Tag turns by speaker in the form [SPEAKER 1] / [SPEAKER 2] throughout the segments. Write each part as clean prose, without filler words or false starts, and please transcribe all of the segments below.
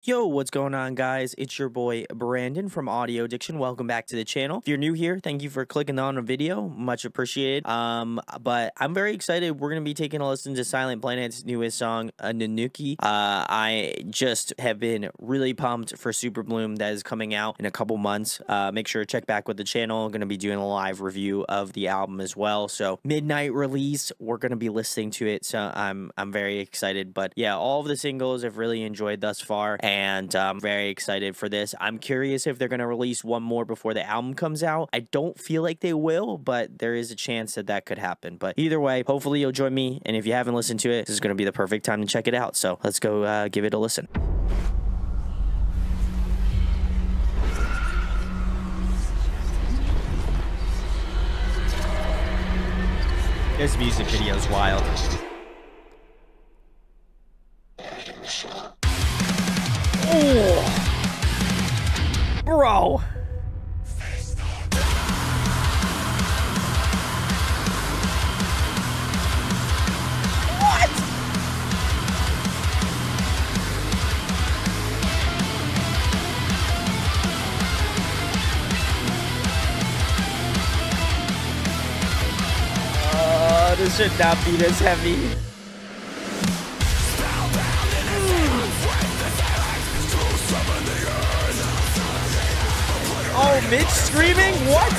[SPEAKER 1] Yo, what's going on, guys? It's your boy Brandon from Audio Addiction. Welcome back to the channel. If you're new here, thank you for clicking on a video. Much appreciated. But I'm very excited. We're gonna be taking a listen to Silent Planet's newest song, Anunnaki. I just have been really pumped for Super Bloom that is coming out in a couple months. Make sure to check back with the channel. I'm gonna be doing a live review of the album as well. So midnight release. We're gonna be listening to it. So I'm very excited. But yeah, all of the singles I've really enjoyed thus far. And I'm very excited for this. I'm curious if they're going to release one more before the album comes out. I don't feel like they will, but there is a chance that that could happen. But either way, hopefully you'll join me. And if you haven't listened to it, this is going to be the perfect time to check it out. So let's go give it a listen. This music video is wild. Oh, bro. What? This should not be this heavy. Oh, Mitch screaming? What?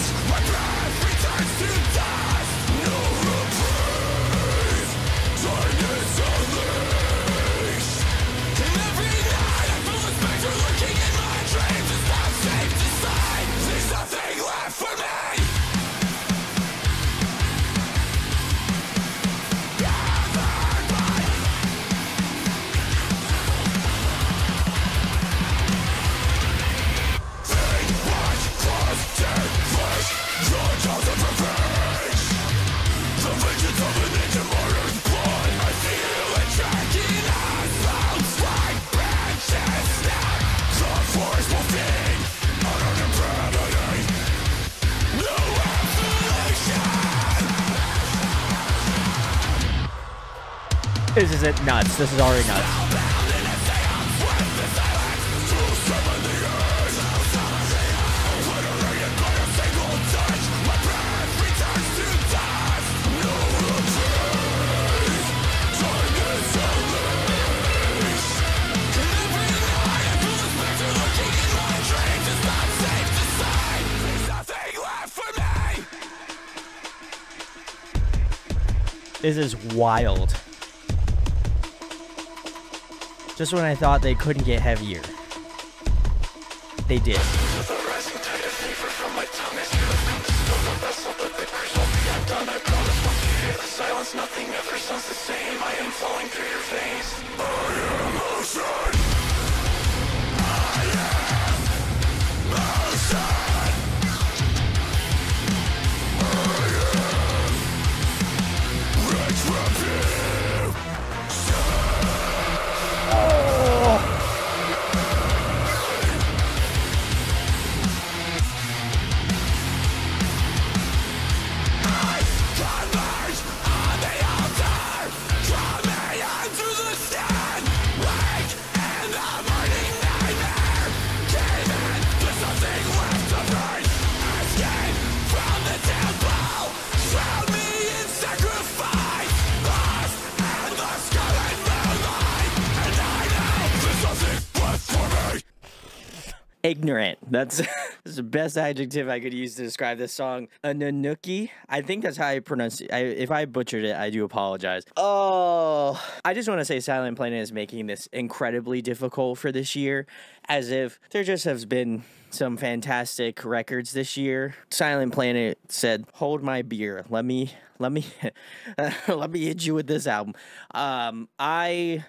[SPEAKER 1] This is it nuts. This is already nuts. This is wild. Just when I thought they couldn't get heavier, they did.
[SPEAKER 2] Nothing ever sounds the same. I am falling through your veins. I am motion. I am motion. I am retribution.
[SPEAKER 1] Ignorant. That's the best adjective I could use to describe this song. Anunnaki. I think that's how I pronounce it. If I butchered it, I do apologize. Oh, I just want to say Silent Planet is making this incredibly difficult for this year, as if there just has been some fantastic records this year. Silent Planet said, "Hold my beer. Let me let me hit you with this album." I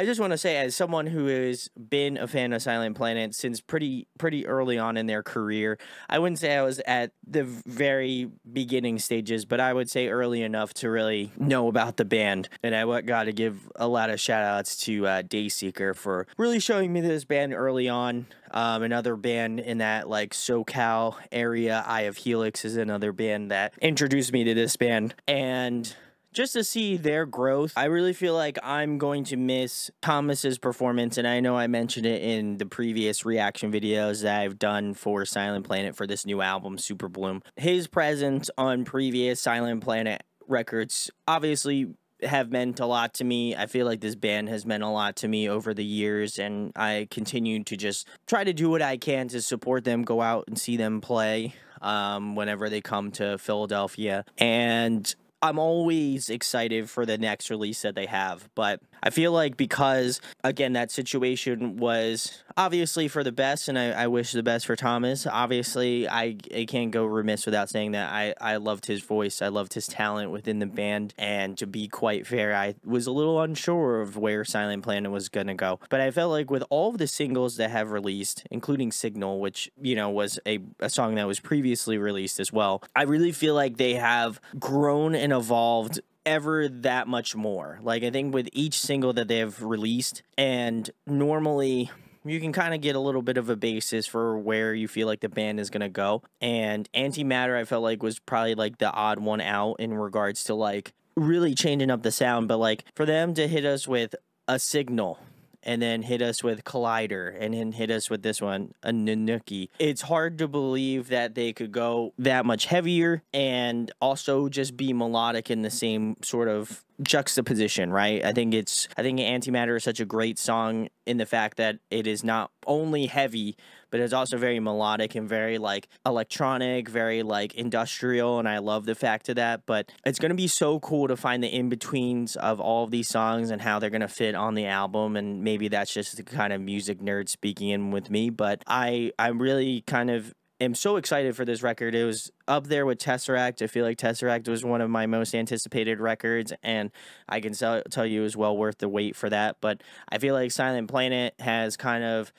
[SPEAKER 1] just want to say, as someone who has been a fan of Silent Planet since pretty early on in their career, I wouldn't say I was at the very beginning stages, but I would say early enough to really know about the band. And I got to give a lot of shout outs to Dayseeker for really showing me this band early on. Another band in that like SoCal area, Eye of Helix, is another band that introduced me to this band. And just to see their growth. I really feel like I'm going to miss Thomas's performance, and I know I mentioned it in the previous reaction videos that I've done for Silent Planet for this new album, Super Bloom. His presence on previous Silent Planet records obviously have meant a lot to me. I feel like this band has meant a lot to me over the years, and I continue to just try to do what I can to support them, go out and see them play whenever they come to Philadelphia. And I'm always excited for the next release that they have, but I feel like because, again, that situation was obviously for the best, and I wish the best for Thomas. Obviously, I can't go remiss without saying that I loved his voice. I loved his talent within the band, and to be quite fair, I was a little unsure of where Silent Planet was going to go. But I felt like with all of the singles that have released, including Signal, which, you know, was a song that was previously released as well, I really feel like they have grown and evolved ever that much more. Like, I think with each single that they have released, and normally you can kind of get a little bit of a basis for where you feel like the band is going to go. And Antimatter, I felt like, was probably like the odd one out in regards to like really changing up the sound. But like for them to hit us with a Signal, and then hit us with Collider, and then hit us with this one, Anunnaki, it's hard to believe that they could go that much heavier and also just be melodic in the same sort of juxtaposition, right? I think Antimatter is such a great song in the fact that it is not only heavy, but it's also very melodic and very like electronic, very like industrial, and I love the fact of that. But it's going to be so cool to find the in-betweens of all of these songs and how they're going to fit on the album, and maybe that's just the kind of music nerd speaking in with me, but I really kind of am so excited for this record. It was up there with Tesseract. I feel like Tesseract was one of my most anticipated records, and I can tell you it was well worth the wait for that. But I feel like Silent Planet has kind of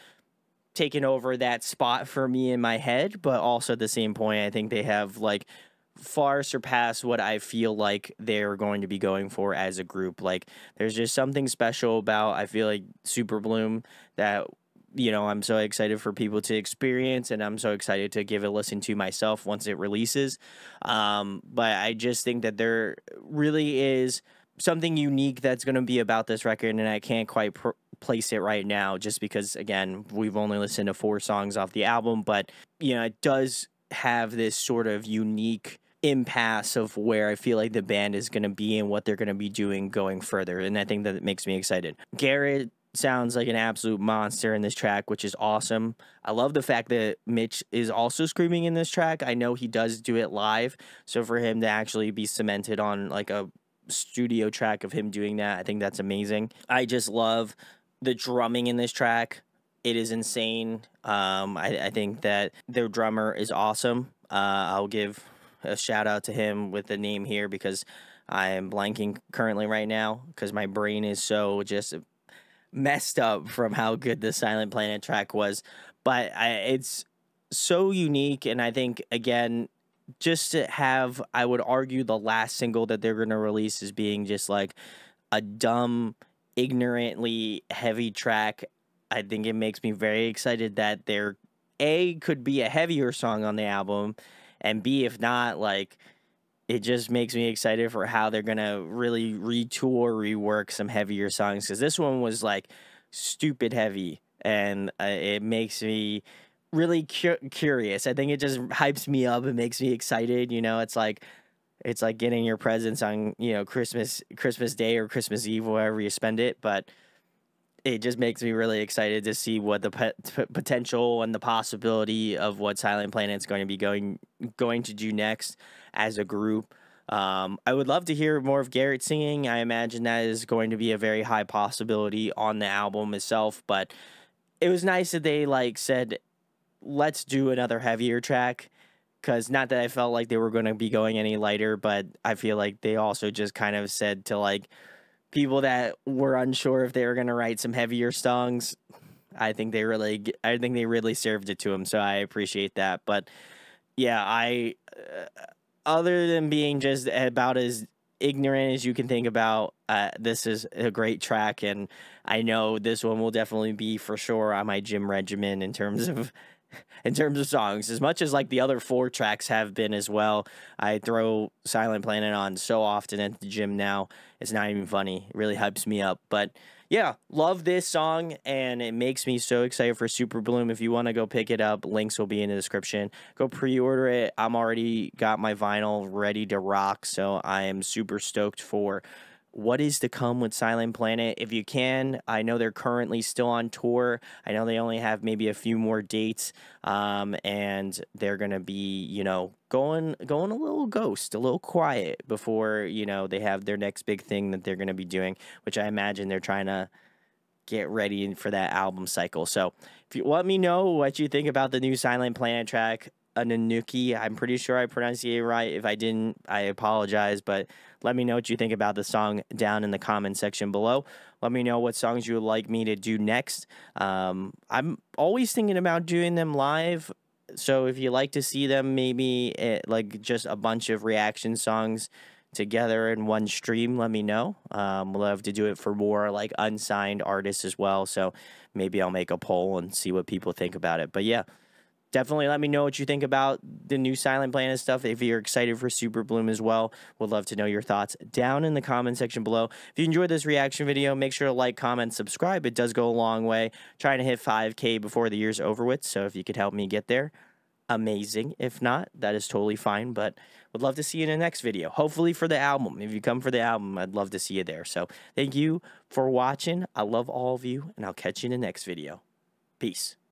[SPEAKER 1] taken over that spot for me in my head, but also at the same point, I think they have like far surpassed what I feel like they're going to be going for as a group. Like, there's just something special about, I feel like, Super Bloom that, you know, I'm so excited for people to experience, and I'm so excited to give a listen to myself once it releases. But I just think that there really is something unique that's going to be about this record, and I can't quite place it right now just because, again, we've only listened to 4 songs off the album, but, you know, it does have this sort of unique impasse of where I feel like the band is going to be and what they're going to be doing going further, and I think that it makes me excited. Garrett sounds like an absolute monster in this track, which is awesome. I love the fact that Mitch is also screaming in this track. I know he does do it live, so for him to actually be cemented on like a studio track of him doing that, I think that's amazing. I just love the drumming in this track. It is insane. I think that their drummer is awesome. I'll give a shout out to him with the name here because I am blanking currently right now because my brain is so just messed up from how good the Silent Planet track was. But it's so unique, and I think, again, just to have, I would argue, the last single that they're going to release as being just like a dumb, ignorantly heavy track, I think it makes me very excited that there, A, could be a heavier song on the album, and B, if not, like, it just makes me excited for how they're going to really retool, rework some heavier songs, because this one was like stupid heavy, and it makes me really curious. I think it just hypes me up and makes me excited. You know, it's like getting your presents on, you know, Christmas Day or Christmas Eve, wherever you spend it, but it just makes me really excited to see what the potential and the possibility of what Silent Planet's going to be going to do next as a group. I would love to hear more of Garrett singing. I imagine that is going to be a very high possibility on the album itself, but it was nice that they like said, let's do another heavier track, because not that I felt like they were going to be going any lighter, but I feel like they also just kind of said to like people that were unsure if they were going to write some heavier songs, I think they really served it to them, so I appreciate that. But yeah, other than being just about as ignorant as you can think about, this is a great track, and I know this one will definitely be for sure on my gym regimen in terms of in terms of songs, as much as like the other 4 tracks have been as well. I throw Silent Planet on so often at the gym now. It's not even funny. It really hypes me up. But yeah, love this song, and it makes me so excited for Super Bloom. If you want to go pick it up, links will be in the description. Go pre-order it. I'm already got my vinyl ready to rock, so I am super stoked for what is to come with Silent Planet. If you can, I know they're currently still on tour. I know they only have maybe a few more dates, and they're gonna be, you know, going a little ghost, a little quiet before, you know, they have their next big thing that they're gonna be doing, which I imagine they're trying to get ready for that album cycle. So if you let me know what you think about the new Silent Planet track, Anunnaki. I'm pretty sure I pronounced it right. If I didn't, I apologize, but let me know what you think about the song down in the comment section below. Let me know what songs you would like me to do next. I'm always thinking about doing them live, so if you like to see them, maybe like just a bunch of reaction songs together in one stream, let me know. We'll love to do it for more like unsigned artists as well, so maybe I'll make a poll and see what people think about it. But yeah, definitely let me know what you think about the new Silent Planet stuff. If you're excited for Super Bloom as well, would love to know your thoughts down in the comment section below. If you enjoyed this reaction video, make sure to like, comment, subscribe. It does go a long way. Trying to hit 5K before the year's over with, so if you could help me get there, amazing. If not, that is totally fine, but would love to see you in the next video. Hopefully for the album. If you come for the album, I'd love to see you there. So thank you for watching. I love all of you, and I'll catch you in the next video. Peace.